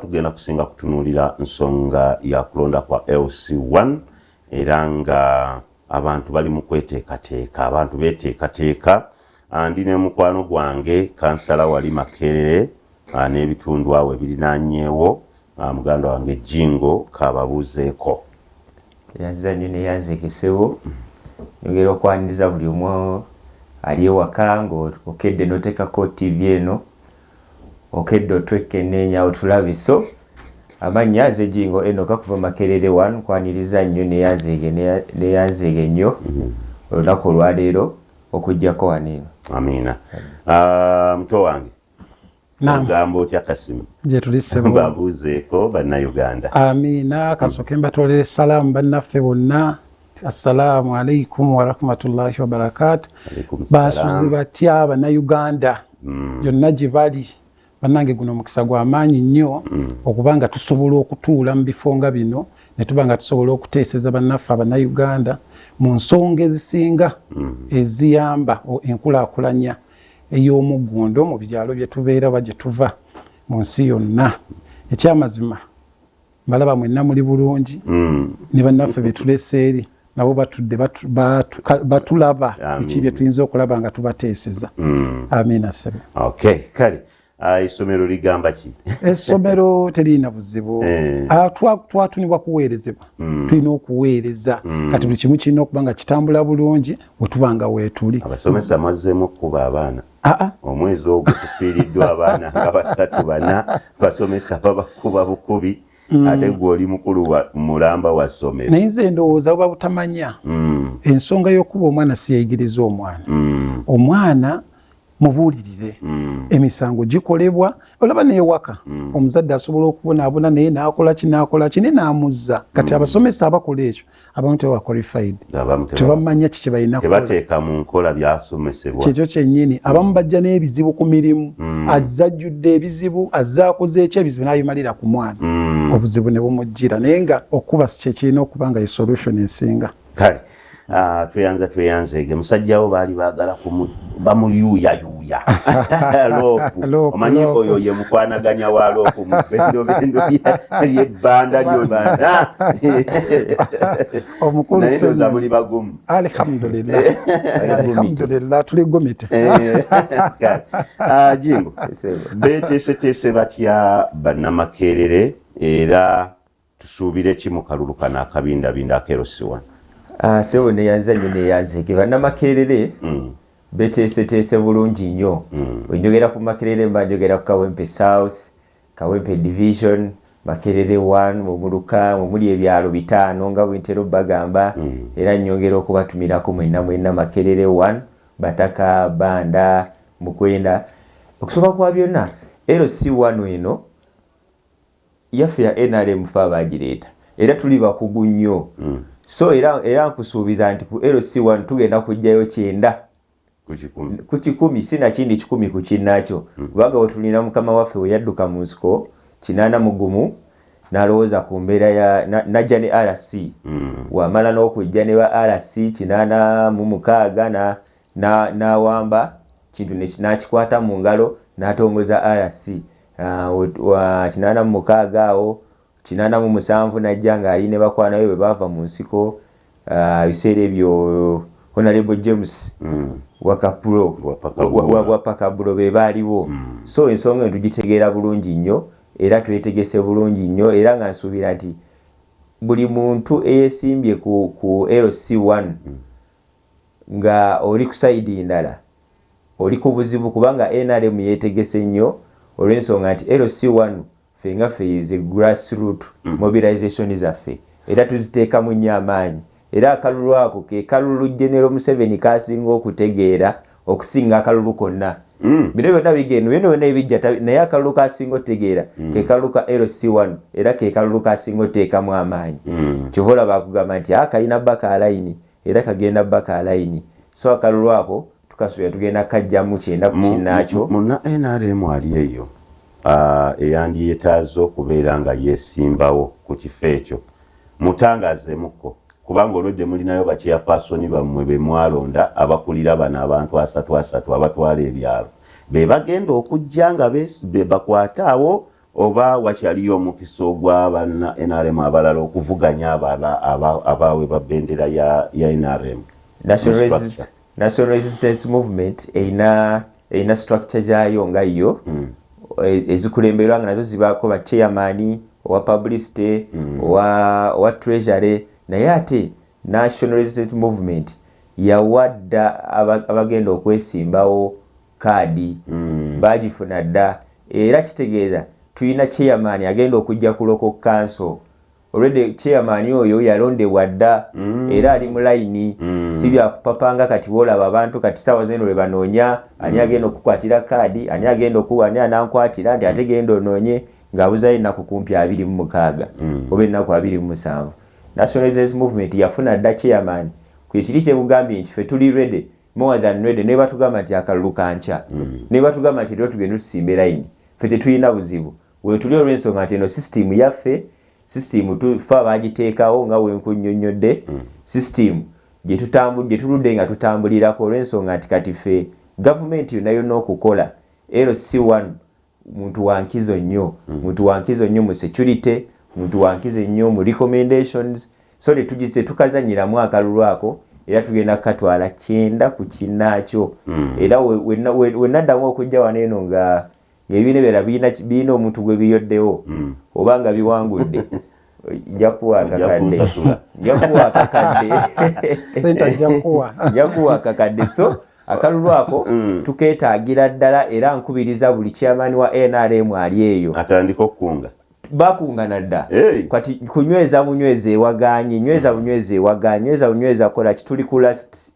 tugenda kusinga kutunuulira nsonga ya kulonda kwa LC1 era nga abantu bali mu kweteekateeka, abantu beeteekateeka. Ndine mukwano gwange kansala wali Makerere n'ebitundu awo ebirinaanyeewo, muganda wange Jingo kababuuzeeko. Yazanyo ne yanzekesebo njogera okwaniriza buli omu ali ewaka ng'okedde n'oteekako TV eno okedde otwekenneenya otulabe. So amannya nze Jingo Enoka kuva Makerere 1 kwaniriza nnyo ne yanzeege nnyo olunaku olwaleero okujjako wano. Amiina. Muto wange ogamba otya Kasimu? Gye tuli ssebo babuuzeeko bannayuganda. Amiina. Kasooke mbatolere essalaamu bannaffe bonna. Assalaamu alaikum wa rahmatullahi wa barakatuh. Basuuzi batya bannayuganda yonna gye bali. Bannange guno omukisa gw'amaanyi nnyo okubanga tusobola okutuula mu bifo nga bino ne tuba nga tusobola okuteeseza bannaffe abannayuganda mu nsonga ezisinga eziyamba enkulaakulanya ey'omuggundo mu byalo bye tubeera oba gye tuva mu nsi yonna. Ekyamazima mbalaba mwenna muli bulungi ne bannaffe be tulese eri nabo batudde batulaba biki bye tuyinza okulaba nga tubateeseza. Amiina ssebe. Okay, kale. Essomero ligamba ki? Essomero terina buzibu. Twatunibwa kuweerezebwa. Tulina okuweereza. Kati buli kimu kirina okuba nga kitambula bulungi wetubanga weetuli. Abasomesa mazzeemu okuba abaana. Omwezi ogwo tufiiriddwa abaana nga 3-4 basomesa babakuba bukubi. Ate gwe oli mukulu mulamba wa ssomero. Naye nze ndowooza oba butamanya ensonga y'okuba omwana siyayigiriza omwana. Omwana mubuulirire emisango gikolebwa olaba n'ewaka omuzadde asobola okubonaabona naye n'akola ki ne n'amuzza. Kati abasomesa abakola ekyo abamu tebawa qualified, tebamanya kiki balina tebateeka mu nkola byasomesebwa. Kyekyo kyennyini abamu bajja n'ebizibu ku mirimu, azze ajjudde ebizibu, azze akoze eki ebizibu n'abimalira ku mwana, obuzibu ne bumujjira. Naye nga okuba kye kirina okuba nga ye solution ensinga. Kale tweyanzeege musajjawo baali baagala bamuyuuyayuuya loopu. Omanyi oyo ye mukwanaganya wa loopu mu bendobendo ly'ebbanda lyonna. Omukulu senza muli bagumu. Alhamdulillah tuligomite. Jingo beeteeseteese batya bannamakerere era tusuubire ki mu kalulu kano akabindabinda akeerosiwa? Sebo ne yanzanyo ne yanzeege bannamakerere beteeseteese bulungi nnyo. Wenjogera ku Makerere mba njogera ku Kawempe South, Kawempe Division, Makerere 1, Mumuluka, muli ebyalo 5 nga bwentero bagamba. Era nyongera okubatumirako mwenna Makerere 1, Bataka, Banda, Mukwenda. Okusobola kwa byonna LC1 eno yaffe ya NRM fa bagireeta era tuli bakugu nnyo. So era nkusuubiza nti ku LC1 tugenda kujjayo 9 ku 10 sina kindi 10 ku kinnakyo kubanga wetulina mukama waffe we yadduka mu nsiko 81 n'alowooza ku mbeera ya najja ne RC wamala n'okujja ne ba RC 86 n'awamba kintu n'akikwata mu ngalo n'atongoza RC wa 86 awo 87 najja ng'ali ne bakwana we baava mu nsiko biseera ebyo Honorable James Wapakabulo be baaliwo. So ensonga tugitegeera bulungi nnyo era twetegese bulungi nnyo era nga nsuubira nti buli muntu eyeesimbye ku LC1 nga oli ku sayidi ndala oli ku buzibu kubanga NRM yeetegese nnyo olw'ensonga nti LC1 fenga feize grassroots mobilization zaffe era tuziteeka mu nnyo amaanyi era akalulu ako ke kalulu General Museveni kasinga okutegeera okusinga akalulu konna. Bino byonna bigenda byonna ebijja naye akalulu kasinga otegeera ke kalulu ka LC1 era ke kalulu kasinga oteekamu amaanyi. Kyova bakugamba nti kalina baka line era kagenda baka line. So akalulu ako tukasuubira tugenda kajjamu 9 ku kinnakyo. Munna NRM ali eyo eyandyetaaza okubeera nga yeesimbawo ku kifo ekyo mutangazeemuko kubanga olwedde mulinayo bakyapasoni bammwe be mwalonda abakulira bano abantu 3 abatwala ebyalo be bagenda okujja nga bakwate awo oba wakyaliyo omukisa ogwa NRM abalala okuvuganya abawe babendera ya NRM? National Resistance Movement eina structure zayo nga yo ezikulemberwa nga nazo zibaako ba chairman owa publicity owa treasury naye ate National Resistance Movement yawadda abagenda okwesimbawo kaadi bagifuna dda era kitegeeza tulina chairman agenda okujja ku local council already chairman oyo yalondebwa dda era ali mu line si bya kupapanga kati wolaba abantu kati sawa zeno le banoonya ani agenda okukwatira kaadi ani agenda okuwani anankwatira ndi ategenda onoonye ng'abuza ennaku kumpi 26 oba ennaku 27. National Resistance Movement yafuna dda chairman kwekiri kyebugambye nti ffe tuli ready more than ready ne batugamba nti akalulu kanca ne batugamba nti lero tugenda tusimbe line ffe tetulina buzibu we tuli olw'ensonga nti eno system yaffe system tufa bagiteekawo nga wenkunnyonnyodde system gye tuludde nga tutambulirako olw'ensonga nti kati ffe gavumenti yonna yonna okukola LC1 muntu wankizo nnyo mu security muntu wankizo nnyo mu recommendations so tukazanyiramu akalulu ako era tugenda katwala 9 ku kinnaakyo era wenaddamu okujja waneeno nga ebinebera biina omuntu gwe biyoddewo oba nga biwangudde nja kuwa akakadde so akalulu ako tukeetaagira ddala era nkubiriza buli chairman wa NRM ali eyo atandika okukunga bakungana dda kati kunyweza bunyweze ewaganye nyweza bunyweza kola kituli ku last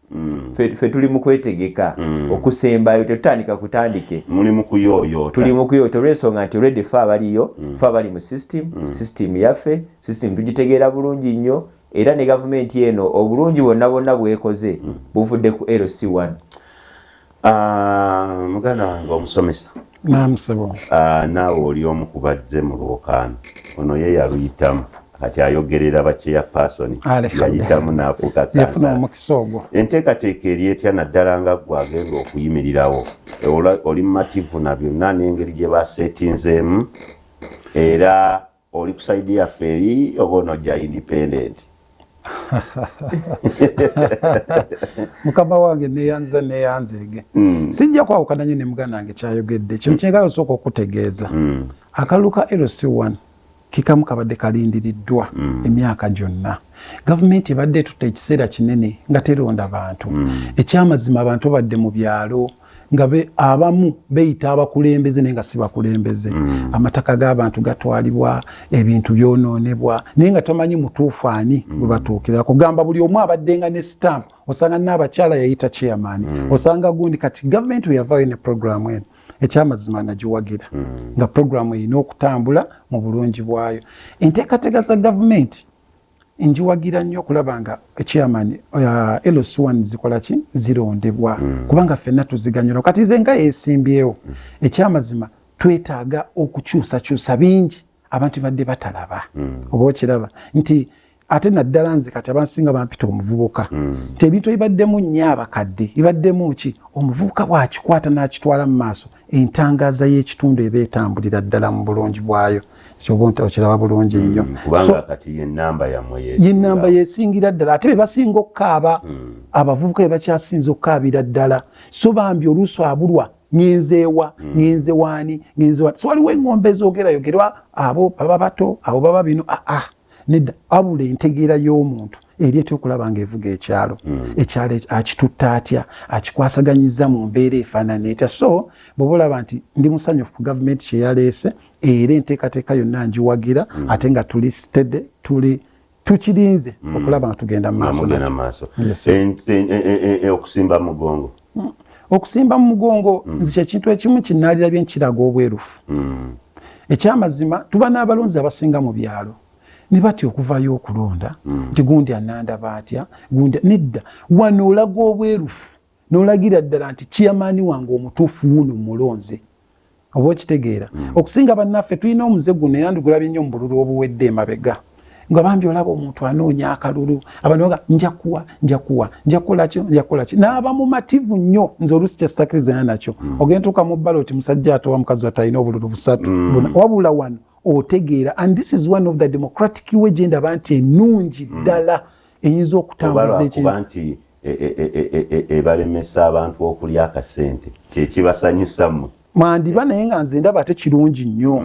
fe tuli mu kwetegeka okusembayo tetutandika kutandike muli mu kuyoyota tuli mu kuyoyota olw'ensonga nti already fa abaliyo fa abali mu system yaffe system tugitegeera bulungi nnyo era ne gavumenti eno obulungi bonna bwekoze buvudde ku LC1. Muganda wange omusomesa namusebo naawe oli omu ku bazze mu lwokaano ono ye yaluyitamu kati ayogerera ba chairperson yayitamu n'afuuka yafuna omukisa ogwo. Enteekateeka eri etya naddala nga ggwe agenda okuyimirirawo oli mumativu na byonna n'engeri gye basetinzeemu era oli ku saidi yaffe eri oba onojja independent? Mukama wange neyanzege sijja kwawukana nnyo ne muganda wange kyayogedde kino kyenagala osooka okutegeeza akalulu ka LC1 kikamu kabadde kalindiriddwa emyaka gyonna. Gavumenti ebadde tutta ekiseera kinene nga teronda bantu ekyamazima abantu badde mu byalo nga abamu beyita abakulembeze naye nga si bakulembeze amataka g'abantu gatwalibwa ebintu byonoonebwa naye nga tomanyi mutuufu ani gwe batuukira kugamba buli omu abadde nga ne stamp osanga n'abakyala yayita chairman osanga gundi kati gavumenti yavaayo ne programu eno ekyamazima nagiwagira nga programu erina okutambula mu bulungi bwayo. Enteekateeka za gavumenti njiwagira nnyo okulaba nga chairman LC1 zikola ki zirondebwa kubanga ffenna tuziganyula kati ze nga yeesimbyewo ekyamazima twetaaga okukyusakyusa bingi abantu badde batalaba oba okiraba nti ate naddala nze kati abansinga bampita omuvubuka nti ebintu ebibaddemu nnyo abakadde bibaddemu ki omuvubuka bwakikwata n'akitwala mu maaso entangaaza y'ekitundu eba etambulira ddala mu bulungi bwayo kyobonta okiraba bulungi nnyo kubanga kati yenamba yenamba yesingira ddala ate bebasinga okukaaba abavubuka bebakyasinza okukaabira ddala so bambi oluusi abulwa ngenzeewa ngenze waani so waliwo engombe ezogerayogerwa abo baba bato abo baba bino nedda abula entegeera y'omuntu eri etya okulaba nga evuga ekyalo ekyalo akitutta atya akikwasaganyiza mu mbeera efaanana etya so bw'oba olaba nti ndi musanyufu ku gavumenti kye yaleese era enteekateeka yonna ngiwagira ate nga tuli stede tukirinze okulaba nga tugenda mu maaso. Okusimba mugongo okusimba mu mugongo nzi kyekintu ekimu kinaalirabye nkiraga obwerufu ekyamazima tuba n'abalonzi abasinga mu byalo ne batya okuvaayo okulonda nti gundi anandaba atya gundi nedda wano olaga obwerufu n'olagira ddala nti chairman wange omutuufu wuno mulonze oba okitegeera okusinga bannaffe tulina omuze guno era ndigulabye nnyo mu bululu obuwedde emabega nga bambi olaba omuntu anoonya akalulu abantu baga nja kukola ki n'aba mumativu nnyo nze oluusi kyesitakkirizana nakyo ogenda tuuka mu baloti musajja atowa mukazi watalina obululu busatu wabula wano otegeera and this is one of the democratic way gye ndaba nti ennungi ddala eyinza okutambuza ekintu ebalemesa abantu okulya akasente kyekibasanyusa mmwe mwandiba naye nga nze ndaba ate kirungi nnyo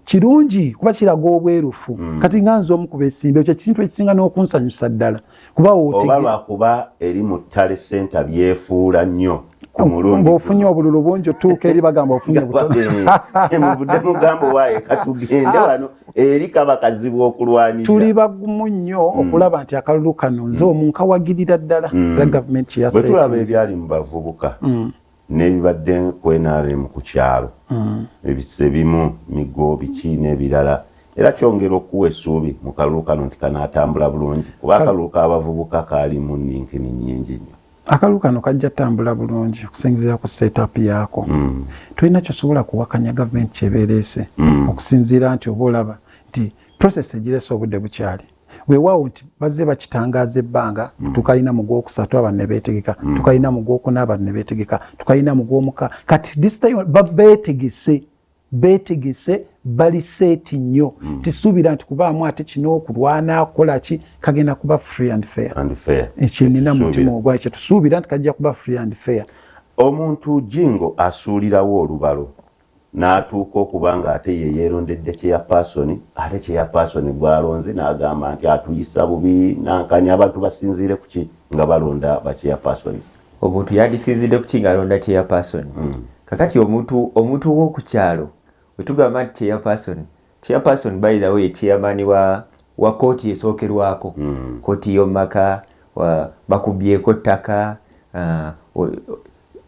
kirungi kuba kiraga obwerufu kati nga nze omu ku beesimbe ekyo ekintu ekisinga n'okunsanyusa ddala kuba oba lwakuba eri mu ttale senta byefuula nnyo ng'ofunye obululu bungi otuuka eri bagamba ofunye muvudde mugamba waaye katugende wano eri kaba kazibu okulwanira tuli bagumu nnyo okulaba nti akalulu kano nze omu nkawagirira ddala za gavumenti bwe tulaba ebyali mu bavubuka n'ebibadde ku NRM ku kyalo ebise bimu migo biki n'ebirala era kyongera okuwa essuubi mu kalulu kano nti kanaatambula bulungi kuba akalulu k'abavubuka kaalimu ninkini nnyingi nnyo akalulu kano kajja tambula bulungi okusinziira ku setup yaako tulina kyosobola kuwakanya gavumenti kyebeereese okusinziira nti oba olaba nti process egireese obudde bukyali weewaawo nti bazze bakitangaaza ebbanga tukalina mu gwokusatu abantu ne beetegeka tukalina mu gwokuna abantu ne beetegeka tukalina mu gwomuka kati this time beetegese bali seeti nnyo tisuubira nti kubaamu ate kino okulwana kukola ki kagenda kuba free and fair ekyenina mu mutima ogwakyo tusuubira nti kajja kuba free and fair omuntu jingo asuulirawo olubalo n'atuuka okuba nga ate ye yeerondedde chairperson ate chairperson gw'alonze n'agamba nti atuyisa bubi nankanya abantu basinziire ku ki nga balonda ba chairpersons omuntu yandisinzidde ku ki ng'alonda chairperson kakati omuntu w'oku kyalo wetugamba nti chairperson by the way chairman wa kooti esookerwako kooti y'omumaka bakubyeko ttaka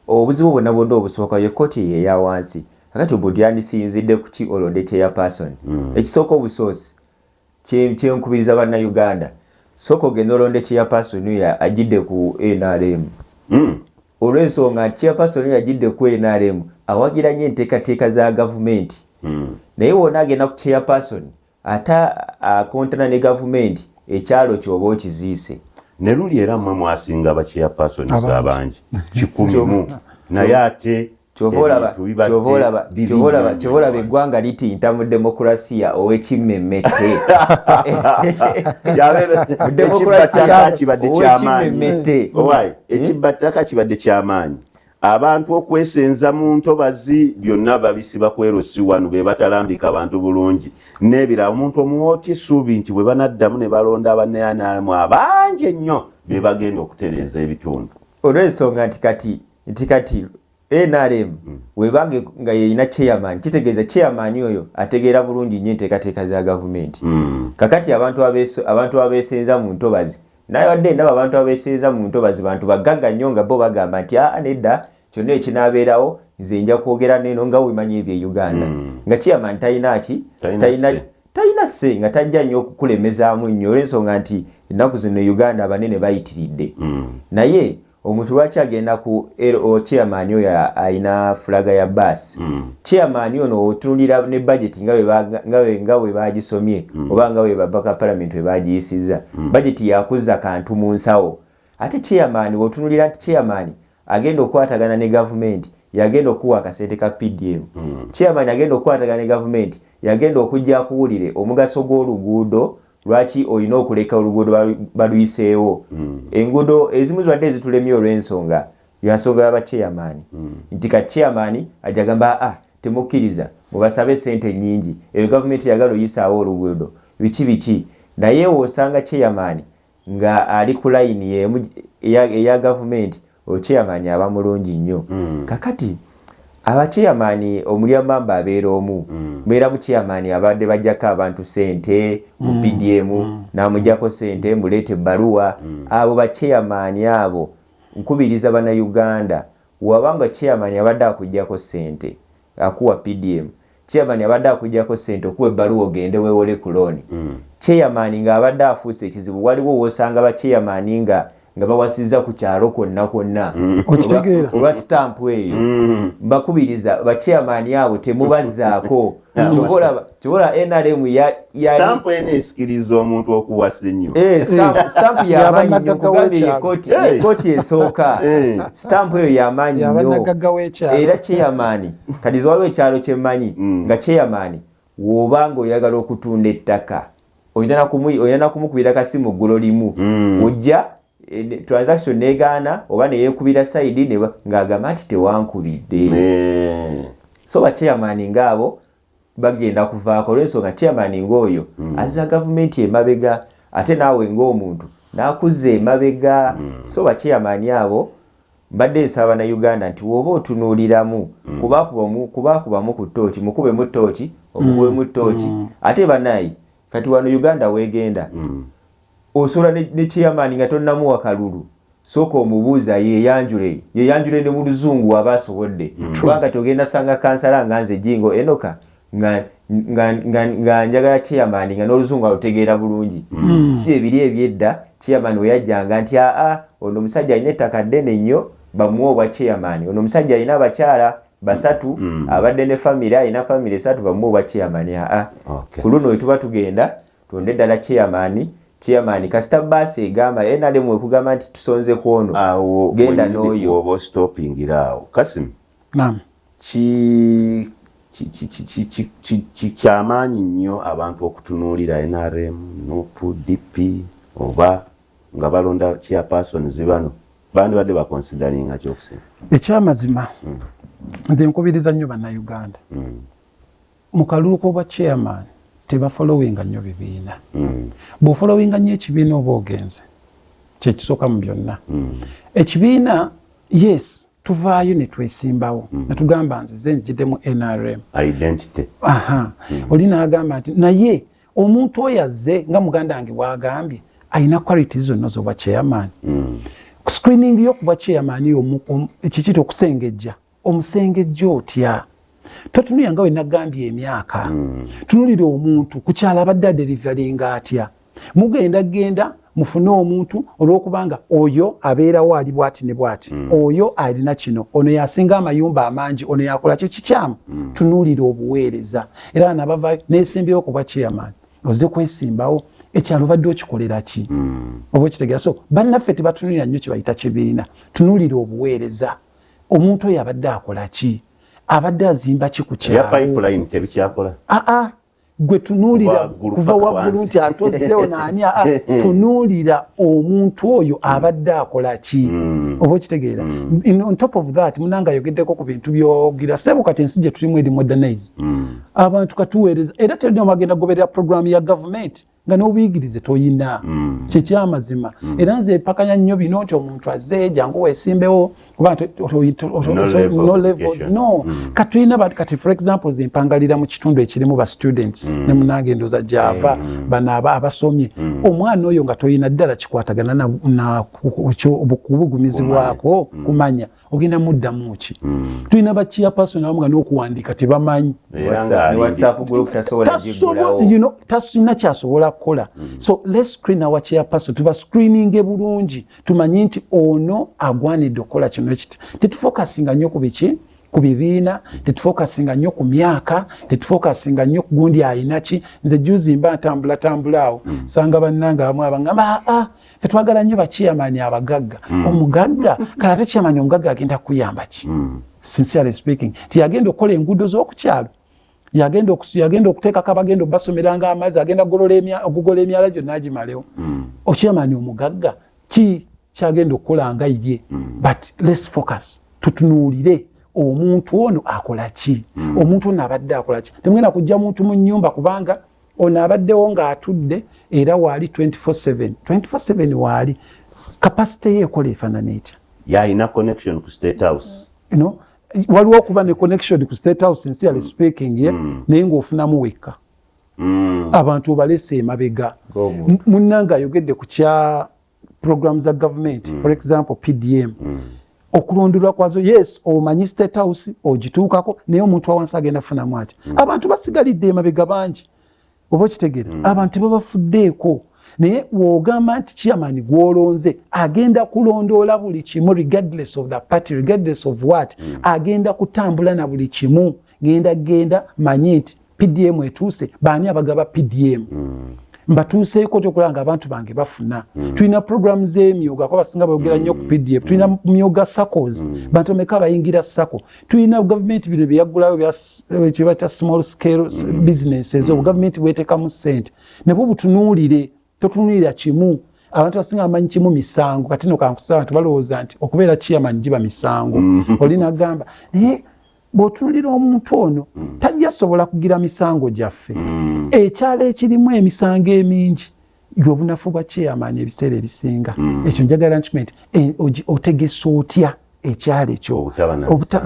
obuzibu bwonna bwonna obusooka ye kooti ye ya wansi kakati omuntu yandisinzidde ku ki olonde chairperson ekisooka obusoose kyenkubiriza bannayuganda sooka ogenda olonde chairperson oyo agidde ku NRM olw'ensonga nti chairperson oyo agidde ku NRM awagira nnyo enteekateeka za gavumenti naye wona agenda ku chairperson ate akontana ne gavumenti ekyalo kyoba okiziise ne luli era mmwe mwasinga ba chairpersons abangi 100 naye ate kyobalaba eggwanga litinta mu demokrasiya ow'ekimmemmette ekibbattaka kibadde kyamaanyi abantu okwesenza mu ntobazi byonna babisiba kwerosi wano be batalambika abantu bulungi n'ebira omuntu omuwooti essuubi nti bwe banaddamu ne balonda abaneyanaalemu abangi ennyo be bagenda okutereeza ebitundu olw'ensonga nti kati NRM webange nga yeyina chairman kitegeeza chairman oyo ategeera bulungi nnyo enteekateeka za gavumenti kakati abantu abeesenza mu ntobazi naye wadde ndaba abantu abeesenza mu ntobazi bantu bagagga nnyo nga bo bagamba nti nedda kyonna ekinaabeerawo nze nja kwogera neno nga wemanyi ebyo Uganda nga chairman talina sse nga tajja nnyo okukulemezaamu nnyo olw'ensonga nti ennaku zino Uganda abanene bayitiridde naye omuntu lwaki agenda ku chairman oyo ayina fulaga ya baasi chairman ono otunulira ne budget nga we bagisomye oba nga we babaka parliament we bagiyisiza budget yakuzza kantu mu nsawo ate chairman otunulira nti chairman agenda okwatagana ne gavumenti yagenda okuwa akasente ka PDM chairman agenda okwatagana ne gavumenti yagenda okujja kuwulire omugaso gw'oluguudo lwaki olina okuleka oluguudo baluyiseewo enguudo ezimu zibadde ezitulemye olw'ensonga yansonga yaba chairman nti ka chairman ajagamba temukkiriza mubasabe sente nnyingi eyo gavumenti yagala oyisaawo oluguudo biki naye osanga chairman nga ali ku layini yemu eya gavumenti chairman aba mulungi nnyo kakati abachairman omulyamamba abeera omu mbeera mu chairman abadde bajjako abantu sente mu PDM n'amugjako sente muleete ebbaluwa abo bachairman abo nkubiriza bannayuganda wabanga chairman abadde akuggyako sente akuwa PDM chairman abadde akuggyako sente okuwa ebbaluwa ogende weewole ku looni chairman ng'abadde afuuse ekizibu waliwo woosanga ba chairman nga nga bawasiza ku kyalo kwonna okitegeera olwa stamp eyo mbakubiriza ba chairman abo temubazzaako kyobola NRM stamp eno esikiriza omuntu okuwasa ennyo stamp y'amaanyi nnyo kugambye ekkooti esooka stamp eyo y'amaanyi nnyo era chairman kati waliwo ekyalo kyemmanyi nga chairman woba ng'oyagala okutunda ettaka oyina kumukubira kasimu ggulo limu ojja transaction negaana oba neyeekubira side ng'agamba nti tewankubidde so ba chairman ng'abo bagenda kuvaako olw'ensonga chairman ng'oyo azza gavumenti emabega ate naawe ng'omuntu n'akuzza emabega so ba chairman abo mbadde nsaba na Uganda nti woba otunuuliramu kubaakubamu ku ttooki mukubemu ttooki omukubemu ttooki ate banayi kati wano Uganda weegenda osobola ne chairman nga tonnamuwa kalulu sooka omubuuza yeyanjule ne mu luzungu waba asobodde kubanga togenda sanga kansala nga nze jingo enoka nga njagala chairman nga n'oluzungu alutegeera bulungi si ebiri ebyedda chairman we yajjanga nti ono omusajja alina ettaka ddene nnyo bamuwa obwa chairman ono omusajja alina abakyala basatu abadde ne famire alina famire esatu bamuwa obwa chairman ku luno we tuba tugenda tonde ddala chairman kasita baasi egamba NRM ekugamba nti tusonze ku ono genda n'oyo oba stoppingira awo Kasim kyamaanyi nnyo abantu okutunuulira NRM NUP DP oba nga balonda chairpersons bano bandibadde bakonsideringa kyokusinga ekyamazima nze nkubiriza nnyo bannayuganda mu kalulu k'obwa chairman tebafolowinga nnyo bibiina bw'ofolowinga nnyo ekibiina oba ogenze kyekisooka mu byonna ekibiina yes tuvaayo ne twesimbawo netugamba nze ze njiddemu NRM identity oli n'agamba nti naye omuntu oyo azze nga muganda wange bw'agambye alina qualities zonna z'obwa chairman screening y'okuba chairman ekikita okusengejja omusengejja otya totunulira nga we nagambye emyaka tunulira omuntu ku kyalo abadde aderivalinga atya mugenda mufune omuntu olw'okubanga oyo abeerawo ali bwati ne bwati oyo alina kino ono yasinga amayumba amangi ono yakola kyo kikyamu tunulira obuweereza era nabavaayo neesimbyewo okuba chairman oze kwesimbawo ekyalo badde okikolera ki oba okitegeera so bannaffe tebatunulira nnyo kyebayita kibiina tunulira obuweereza omuntu oyo abadde akola ki abadde azimba ki ku kyalo pipeline tebikyakola gwe tunuulira kuva waggulu nti atozzeewo naani tunuulira omuntu oyo abadde akola ki oba okitegeera on top of that munanga ayogeddeko ku bintu byogira sebo kati ensi gye tulimu eri modernize abantu katuweereza era terina omagenda goberera programu ya gavumenti nga n'obuyigirize toyina kyekyamazima era nze mpakanya nnyo bino nti omuntu azze jangu weesimbewo kuba no levels no katulina kati for example zimpangalira mu kitundu ekirimu ba students ne munange ndoza java bana abasomye omwana oyo nga toyina ddala kikwatagana na kubugumizibwako kumanya ogenda muddamu ki tulina ba chairperson abamu nga n'okuwandiika tebamanyi WhatsApp group tasobola tasina kyasobola kukola so let's screen our chairperson tuba screening bulungi tumanyi nti ono agwanidde okukola kino ekiti tetufokasinga nnyo ku biki ku bibiina tetufokasinga nnyo ku myaka tetufokasinga nnyo ku gundi ayina ki nze juzi mba ntambula awo sanga bannanga bamwe abangamba ffe twagala nnyo bachairman abagagga omugagga kale ate chairman omugagga agenda kuyamba ki sincerely speaking tiyagenda okukola enguudo z'okukyalo yagenda okuteekako abagenda obasomeranga amazzi agenda okugola emyala gyonna agimalewo ochairman omugagga ki kyagenda okukola nga ye but let's focus tutunuulire omuntu ono akola ki omuntu ono abadde akola ki temugenda kujja muntu mu nnyumba kubanga ono abaddewo ng'atudde era waali 24/7 waali capacity ye ekola efaanana etya yalina connection ku state house waliwo okuba ne connection ku state house sincerely speaking naye ng'ofunamu wekka abantu balese emabega munnanga ayogedde ku kya program za government for example PDM okulondolwa kwazo yes omanyi state house ogituukako naye omuntu awansi agenda funamu ati abantu basigalidde emabega bangi oba okitegeera abantu tebabafuddeeko naye wogamba nti chairman gwolonze agenda kulondoola buli kimu regardless of the party, regardless of what, agenda kutambula na buli kimu, genda manye nti PDM etuuse, baani abagaba PDM. Mbatuuseeko kyokulanga abantu bange bafuna. Tulina programu z'emyoga kuba basinga boogera nnyo ku PDF. Tulina myoga SACCOs, bantu bameka bayingira SACCO. Tulina government bino bye yaggulayo bye bata small scale businesses, government bweteekamu ssente. Nabwo butunuulire, totunuulira kimu. Abantu basinga bamanyi kimu misango, kati no kankusa abantu balowooza nti okubeera chairman giba misango. Olina gamba naye bw'otunuulira omuntu ono tajja sobola kugira misango gyaffe. Ekyalo ekirimu emisango emingi y'obunafu bwa chairman ebiseera ebisinga. Ekyo njagala nkimenti otegesa otya ekyalo ekyo.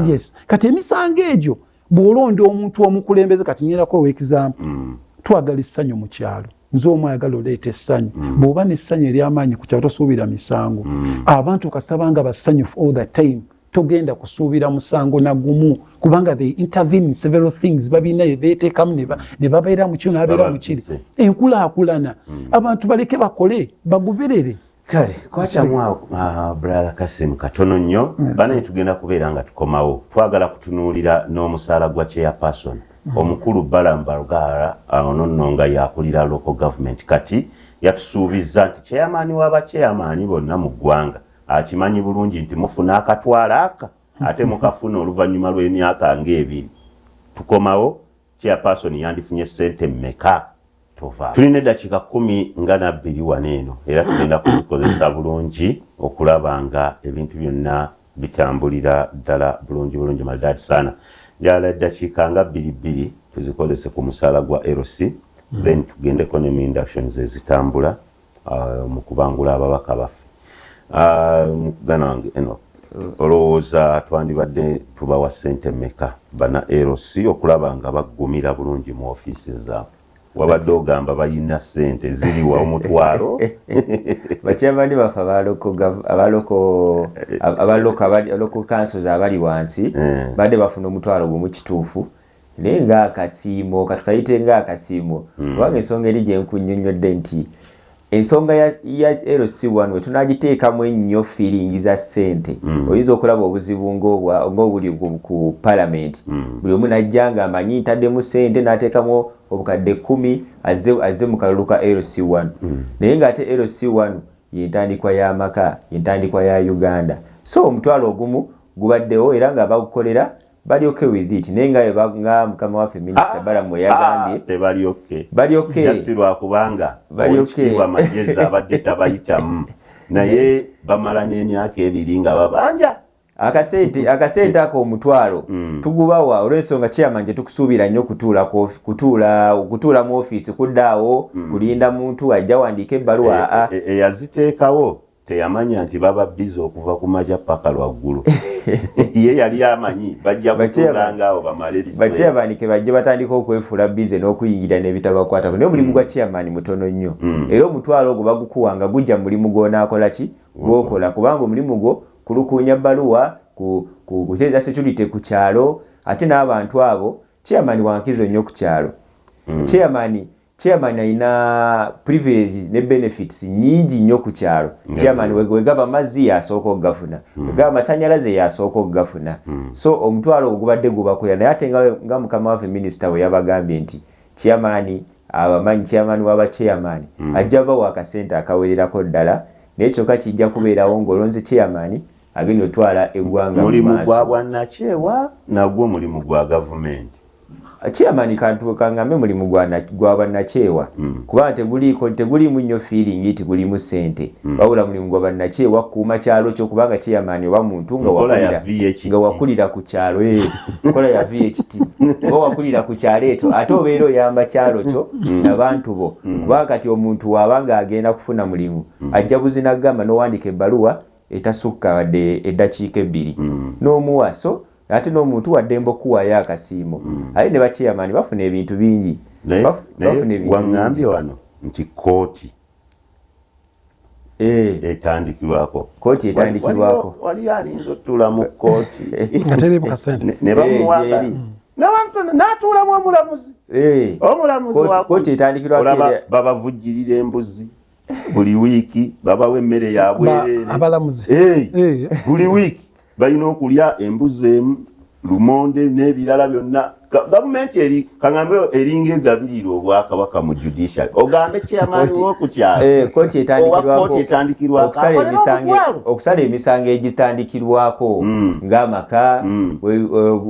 Yes. Kati emisango egyo bw'olonda omuntu omukulembeze, kati nyerako ow'example, twagala essanyu mu kyalo. Nze omu ayagala oleeta essanyu. Bw'oba n'essanyu ery'amaanyi ku kyalo tosuubira misango. Abantu okasabanga bassanyu all the time. Togenda kusuubira musango na gumu kubanga they intervene in several things babina beteekamu ne babeera mu kino n'abeera mu kiri. Enkulaakulana abantu baleke bakole bagoberere. Kale kwakyamu brother Kasim katono nnyo bana tugenda kubeera nga tukomawo. Twagala kutunuulira n'omusaala gwa chairperson omukulu Balamba Rugara ono nga yakulira local government kati yatusuubiza nti chairman w'aba chairman bonna mu ggwanga akimanyi bulungi nti mufuna akatwala aka ate mukafuna oluvannyuma lw'emyaka ng'ebiri. Tukomawo chairperson yandifunye ssente mmeka tova. Tulina eddakiika 12 wano eno era tugenda kuzikozesa bulungi okulaba nga ebintu byonna bitambulira ddala bulungi maridadi sana. Njala eddakiika nga 2 tuzikozese ku musaala gwa LC then tugendeko ne inductions ezitambula mu kubangula ababaka baffe. Mugana wange eno olowooza twandibadde tubawa ssente mmeka bana LC okulaba nga baggumira bulungi mu ofiisi zaabwe? Wabadde ogamba bayina ssente ziriwa omutwalo? Bakyamani baffe abaloko councils abali wansi badde bafuna omutwalo gumu kituufu naye ng'akasiimo katukayite ng'akasiimo kubanga ensonga eri gye nkunnyonnyodde nti ensonga ya LC1 we tunagiteekamu ennyo feeling za ssente oyinza okulaba obuzibu ng'obuli ku parliament buli omu najja nga amanyi ntaddemu ssente n'ateekamu obukadde 10 azze mu kalulu ka LC1 naye ng'ate LC1 yentandikwa y'amaka yentandikwa ya Uganda so omutwalo ogumu gubaddewo era nga bagukolera bali okay with it naye nga mukama waffe Minister Balamu yagambye bali okay yasirwa kubanga oweekitiibwa Magezi abadde tabayitamu naye bamala n'emyaka 2 nga babanja akasente ako omutwalo tugubawa olw'ensonga chairman gye tukusuubira nnyo kutuula mu ofiisi kuddaawo kulinda muntu ajja wandiika ebbaluwa eyaziteekawo teyamanya nti baba bizi okuva ku majja paka lwaggulu ye yali amanyi bajja kutuulanga awo bamale ebiseera bachairman ke bajje batandika okwefuula bize n'okuyingira n'ebitabakwatako naye omulimu gwa chairman mutono nnyo era omutwalo ogwo bagukuwanga gujja mulimu gw'onaakola ki gw'okola kubanga omulimu gwo kulukunya baluwa kuteeza security ku kyalo ate n'abantu abo chairman wankizo nnyo ku kyalo chairman ayina privilege ne benefits nyingi nnyo ku kyalo chairman wegaba amazzi yasooka okugafuna wegaba amasanyalaze yasooka okugafuna so omutwalo ogubadde gubakola naye ate nga mukama waffe Minister we yabagambye nti chairman w'aba chairman ajja bawa akasente akawererako ddala naye kyokka kijja kubeerawo ng'olonze chairman agenda otwala eggwanga mulimu gwa bwannakyewa nagwo mulimu gwa gavumenti chairman kangambe mulimu gwa bannakyewa kubanga tegulimu nnyo feeling nti gulimu ssente wabula mulimu gwa bannakyewa kuuma kyalo kyo kubanga chairman oba muntu nga wakulira ku kyalo nkola ya VHT oba wakulira ku kyalo ekyo ate obeera oyamba kyalo kyo n'abantu bo kubanga kati omuntu waabanga agenda kufuna mulimu ajja buzinagamba n'owandiika ebbaluwa etasukka wadde eddakiika 2 n'omuwa so ate n'omuntu wadde mbokuwayo akasiimo aye ne bachairman bafuna ebintu bingi waŋŋambye wano nti kooti etandikibwako wali alinza otuula mu kooti ne bamuwanga n'atuulamu omulamuzi olaba babavujjirira embuzi buli wiiki babawa emmere ya bwereere abalamuzi buli wiiki balina okulya embuzi emu lumonde n'ebirala byonna gavumenti eri kaŋambe eringa egabirira obwakabaka mu judiciary ogambe chairman w'okukyalo kooti etandikirwako okusala emisango egitandikirwako ng'amaka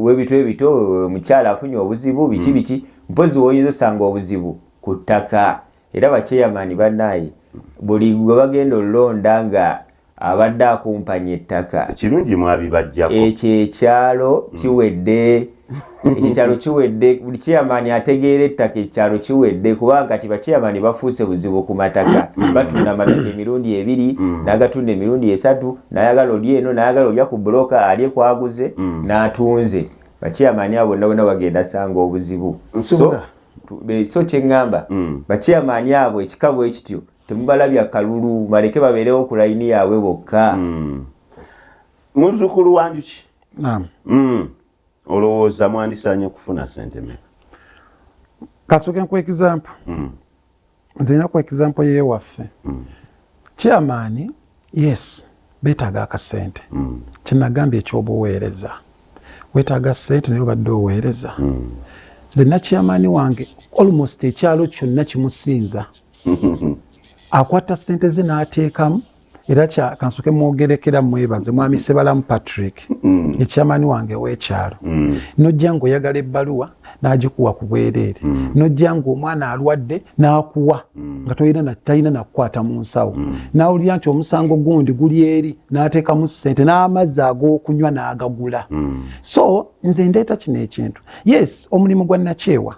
w'ebintu ebito omukyala afunye obuzibu biki mpozi woyinza osanga obuzibu ku ttaka era bachairman bannaye buli gwe bagenda olulonda nga abadde akumpanya ettaka ekirungi mwabibajjako ekyo ekyalo kiwedde ekyalo kiwedde buli chairman ategeera ettaka ekyalo kiwedde kubanga kati bachairman bafuuse buzibu ku mataka batunda amataka emirundi 2 n'agatunda emirundi 3 n'ayagala oli eno n'ayagala olya ku buloka alye kwaguze n'atunze bachairman abo bonna bagenda sanga obuzibu so kyeŋŋamba bachairman abo ekikabo ekityo temubalabya kalulu maleke babeerewo ku layini yaabwe bokka. Muzzukulu wanjuki naam olowooza mwandisanye okufuna sente mmeka? Kasooke nkuwa example nze nina kuwa example yeewaffe chairman yes beetaaga akasente kyenagambye ekyobuweereza weetaaga sente naye obadde oweereza nze nina chairman wange almost ekyalo kyonna kimusinza akwata sente ze n'ateekamu era kansooke mwogerekera mwebaze mwami Sebalamu Patrick ekyamani wange w'ekyalo nojja ng'oyagala ebbaluwa n'agikuwa ku bwereere nojja ng'omwana alwadde n'akuwa nga talina nakukwata mu nsawo n'awulira nti omusango gundi guli eri n'ateekamu ssente n'amazzi ag'okunywa n'agagula so nze ndeeta kino ekintu yes omulimu gwa Nakyewa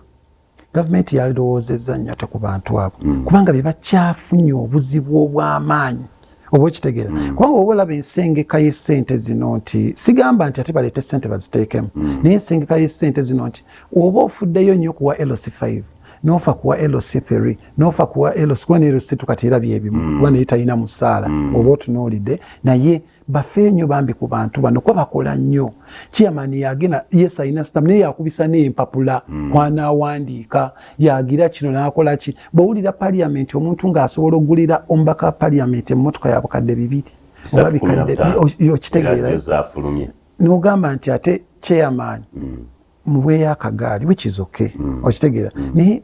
gavumenti yalowoozezza nnyo ate ku bantu abo kubanga be bakyafunye obuzibu obw'amaanyi oba okitegeera kubanga oba olaba ensengeka y'essente zino nti sigamba nti ate baleete ssente baziteekemu naye ensengeka y'essente zino nti oba ofuddeyo nnyo kuwa LC5 n'ofa kuwa LC3 n'ofa kuwa LC kuba ne LC tukati era byebimu kuba naye talina musaala oba otunuulidde naye bafe nnyo bambi ku bantu bano kuba bakola nnyo chairman yagenda yes alina system naye yakubisa n'empapula kwanaawandiika yagira kino n'akola ki bw'owulira parliament omuntu ng'asobola okugulira omubaka parliament emmotoka ya bukadde 2 oba bikadde okitegeera n'ogamba nti ate chairman muweeyo akagaali which is okay okitegeera naye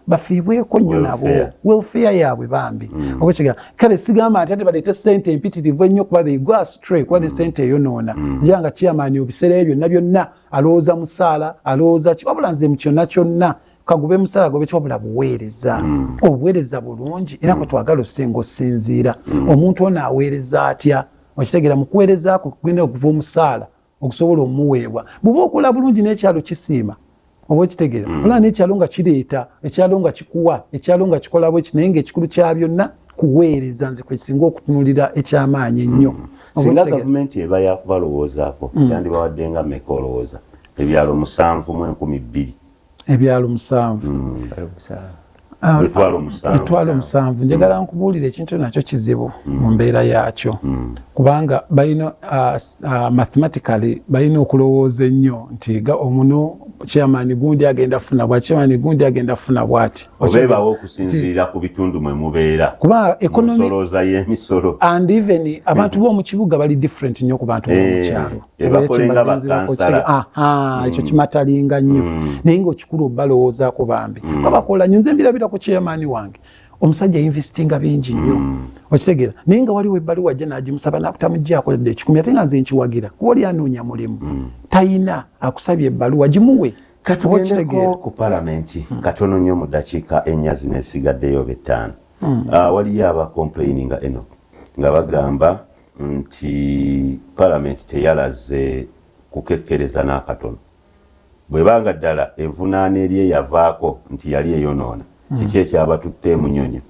bafiibweko nnyo nabo welfare yaabwe bambi oba kitegeera kale sigamba nti ate baleete ssente empitirivu ennyo kuba they go astray kuba ne ssente eyonoona njira nga chairman obiseera ebyo byonna alowooza musaala alowooza ki wabula nze mu kyonna kyonna kagube musaala gobe wabula buweereza obuweereza bulungi era kwe twagala osenga osinziira omuntu ono aweereza atya okitegeera mu kuweereza ako kugenda okuva omusaala okusobola omuweebwa bw'oba okola bulungi n'ekyalo kisiima oba okitegeera olaba n'ekyalo nga kireeta ekyalo nga kikuwa ekyalo nga kikola bwe naye ng'ekikulu kya byonna kuweereza nze kwe kisinga okutunulira ekyamaanyi ennyo singa gavumenti eba yakubalowoozaako yandibawadde nga mmeka olowooza ebyalo 7 mu 12,000 ebyalo 7 Etwalo 7 njagala nkubuulira ekintu nakyo kizibu mu mbeera yaakyo kubanga balina mathematically balina okulowooza ennyo nti omuno chairman gundi agenda funa bwa chairman gundi agenda funa bwati obeebawo okusinziira ku bitundu mwe mubeera kuba economy solooza y'emisolo and even abantu b'omu kibuga bali different nnyo ku bantu b'omu kyalo bakolenga bakansala ekyo kimatalinga nnyo naye ng'okikulu balowoozaako bambi babakola nnyo nze mbirabira ku chairman wange omusajja investinga bingi nnyo okitegeera naye nga waliwo ebbaluwa ajja n'agimusaba n'akutamuggyako dde 10 ate nga nze nkiwagira kuba oli anoonya mulimu talina akusabye ebbaluwa gimuwe katugendeko ku palamenti katono nnyo mu ddakiika 4 zino esigaddeyo 5 waliyo abakomplaininga eno nga bagamba nti palamenti teyalaze kukekkereza n'akatono bwebanga ddala envunaana eri eyavaako nti yali eyonoona kiki ekyabatutte munyonyo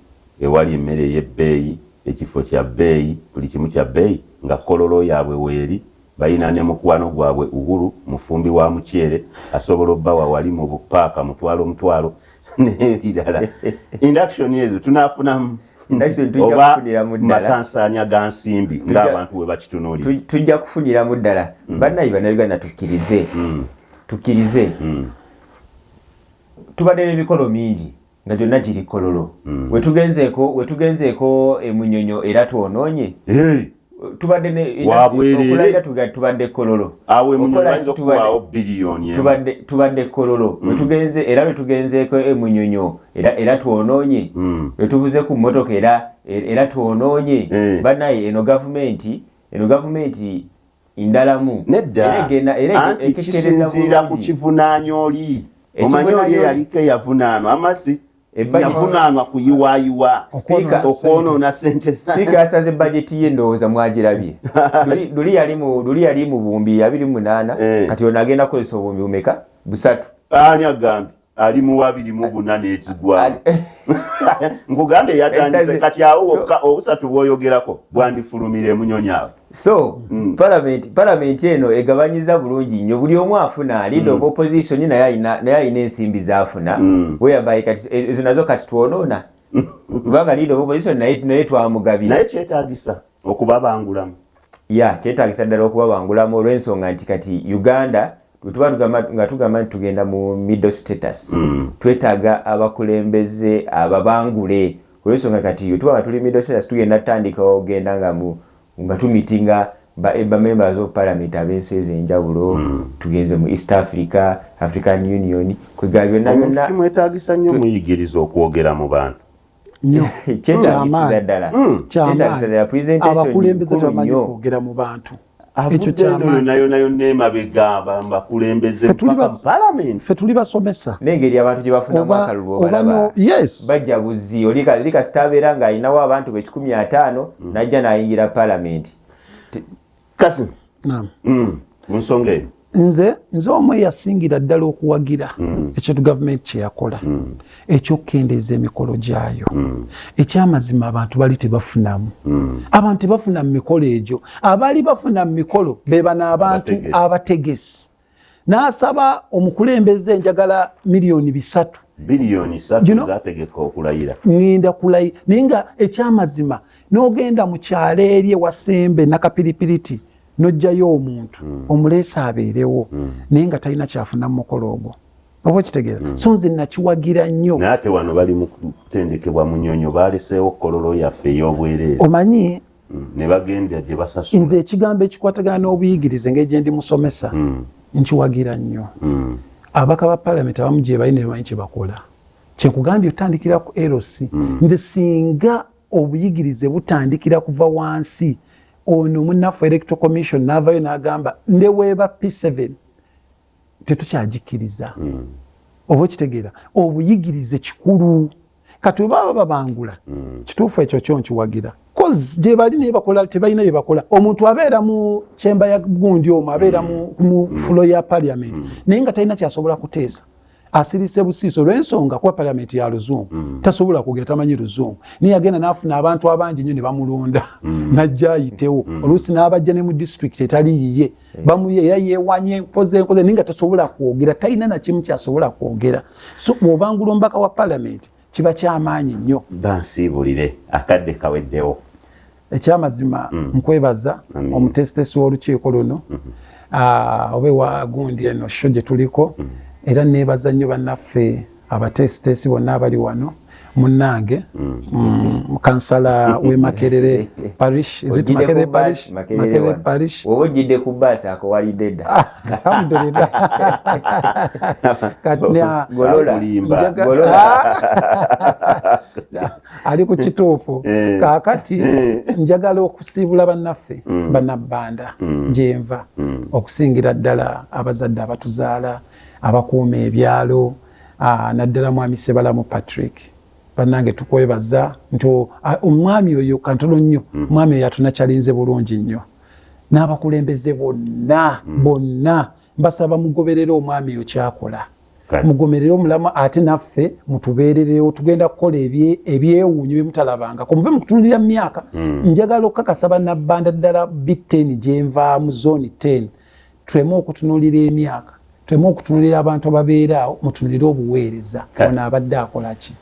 ewali emmere ey'ebbeeyi ekifo kya bbeeyi buli kimu kya bbeeyi nga kololo yaabwe weeri balina ne mukwano gwabwe Uhuru mufumbi wa mukyere asobola obbawa wali mu bupaaka mutwalo n'ebirala induction ezo tunaafunamu oba masansanya ga nsimbi ng'abantu we bakitunuulira tujja kufuniramu ddala bannayi bannayuganda tukkirize tubadde n'emikolo mingi nga gyonna giri kololo. Wetugenzeeko Munyonyo era twonoonye. Tubadde okulayira tubadde kololo. Awe Munyonyo bayinza okubaawo biliyoni. Tubadde kololo. Wetugenzeeko Munyonyo era twonoonye. Wetubuze ku mmotoka era twonoonye. Bannaye eno gavumenti indalamu. Nedda. Anti kisinziira ku kivunaanyo oli. Omanyi oli yaliko eyavunaanwa amazzi. Yavunaanwa kuyiwaayiwa okwonoona ssente. Sipiika asaze bajeti ye ndowooza mwagirabye. Luli yali mu bumbi 28 kati ono agenda kukozesa obumbi bumeka 3. Ani agambye ali mu 24 n'ekigwamu. Nkugambye yatandise kati awo obusatu bw'oyogerako bwandifulumire Munyonyo awo. So parliament eno egabanyiza bulungi nnyo buli omu afuna leader of opposition naye ayina ensimbi zafuna whereby kati ezo nazo kati twonoona kubanga leader of opposition naye twamugabira naye kyetaagisa okubabangulamu kyetaagisa ddala okubabangulamu olw'ensonga nti kati Uganda nga tugamba nti tugenda mu middle status twetaaga abakulembeze ababangule olw'ensonga kati tuba tuli middle status tugenda tutandika ogenda nga tumitinga ba members of parliament abensi ez'enjawulo tugenze mu East Africa, African Union kwega byonna kimwetaagisa nnyo muyigiriza okwogera mu bantu kyetaagisa ddala abakulembeze tebamanyi kwogera mu bantu ekyo kyamaanyi nayo n'emabega bakulembeze mpaka mu parliament ffe tuli basomesa n'engeri abantu gye bafunamu akalulu obalaba bajja buzzi olika sitabeera ng'ayinawo abantu be 15 najja n'ayingira parliament kasi mu nsonga eyo nze omu eyasingira ddala okuwagira ekintu gavumenti kyeyakola ekyokukendeeza emikolo gyayo ekyamazima abantu bali tebafunamu abantu tebafuna mu mikolo egyo abali bafuna mu mikolo beba n'abantu abategesi n'asaba omukulembeze njagala miliyoni 3 biliyoni 3 zategeka okulayira ngenda kulayira naye nga ekyamazima n'ogenda mu kyalo eri ewasembe nakapiripiriti nojjayo omuntu omuleesa abeerewo naye nga talina kyafuna mu mukolo ogwo oba okitegeera so nze nakiwagira nnyo naye ate wano bali mu kutendekebwa Munyonyo baaleseewo kololo yaffe ey'obwereere omanyi ne bagenda gye basasula nze ekigambo ekikwatagana n'obuyigirize ng'egye ndi musomesa nkiwagira nnyo abaka ba parliament abamu gye balina ebimanyi kye bakola kyekugambye otandikira ku LC nze singa obuyigirize butandikira kuva wansi ono munnaffe electoral commission n'avayo n'agamba ndeweeba P7 tetukyagikiriza oba okitegeera obuyigirize kikulu kati baba babangula kituufu ekyo kyo nkiwagira cause gye bali naye bakola tebalina bye bakola omuntu abeera mu kyemba ya gundi omu abeera mu fulo ya parliament naye nga talina kyasobola kuteesa asirise busiiso olw'ensonga kuba parliament ya luzungu tasobola kugenda tamanyi luzungu naye agenda n'afuna abantu abangi nnyo ne bamulonda najja ayitewo oluusi n'abajja ne mu district etali yiye bamuyeya yeewanye nkoze naye nga tasobola kwogera talina na kimu kyasobola kwogera so bw'obangula omubaka wa parliament kiba kyamaanyi nnyo bansiibulire akadde kaweddewo ekyamazima nkwebaza omutesitesi w'olukiiko luno obe wa gundi eno sho gye tuliko era nebaza nnyo bannaffe abatesitesi bonna abali wano munnange kansala w'e Makerere parish Makerere parish wowe ojjidde ku bbaasi akowalidde dda alhamdulillah ali ku kituufu kaakati njagala okusiibula bannaffe bannabbanda gyenva okusingira ddala abazadde abatuzaala abakuuma ebyalo naddala mwami Sebalamu Patrick bannange tukwebaza nti omwami oyo kantono nnyo omwami oyo atunakyalinze bulungi nnyo n'abakulembeze bonna mbasaba mugoberere omwami oyo kyakola mugomerere omulamu ate naffe mutubeererewo tugenda kukola ebyewuunyo byemutalabanga muve mukutunulira mu myaka njagala okukakasa bannabbanda ddala B10 gyenvaamu zone 10 tuleme okutunulira emyaka tuleme okutunulira abantu ababeeraawo mutunulire obuweereza ono abadde akola ki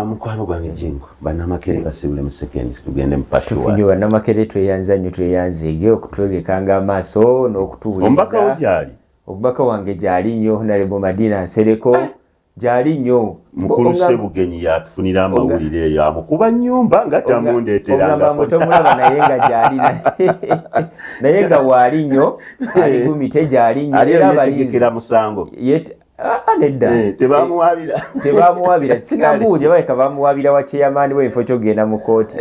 mukwano gwange Jingo bannamakerere basibule mu seconds tugende mu pashuwa tufunye bannamakerere tweyanza nnyo tweyanzeege okutwegekanga amaaso n'okutuwuliriza omubaka wo gyali omubaka wange gyali nnyo Honorable Madina Nsereko gyali nnyo mukulu Ssebugenyi yatufunira amawulire eyo amukuba nnyumba nga tamundeeteranga mutomulaba naye nga gyali naye nga waali nnyo aligumite gyali nnyo era abategekera musango nedda tebamuwabira sinambuulira baleka bamuwabira wa chairman w'enfo kyogenda mu kooti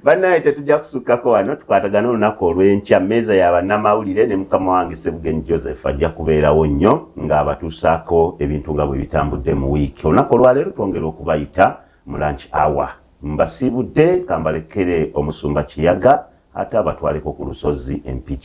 bannaye tetujja kusukkako wano tukwatagana olunaku olw'enkya mmeeza y'abannamawulire ne mukama wange Ssebugenyi Joseph ajja kubeerawo nnyo ng'abatuusaako ebintu nga bwe bitambudde mu wiiki olunaku olwaleero twongera okubayita mu lunch hour mbasiibudde kambalekere omusumba Kiyaga ate abatwaleko ku lusozi empiki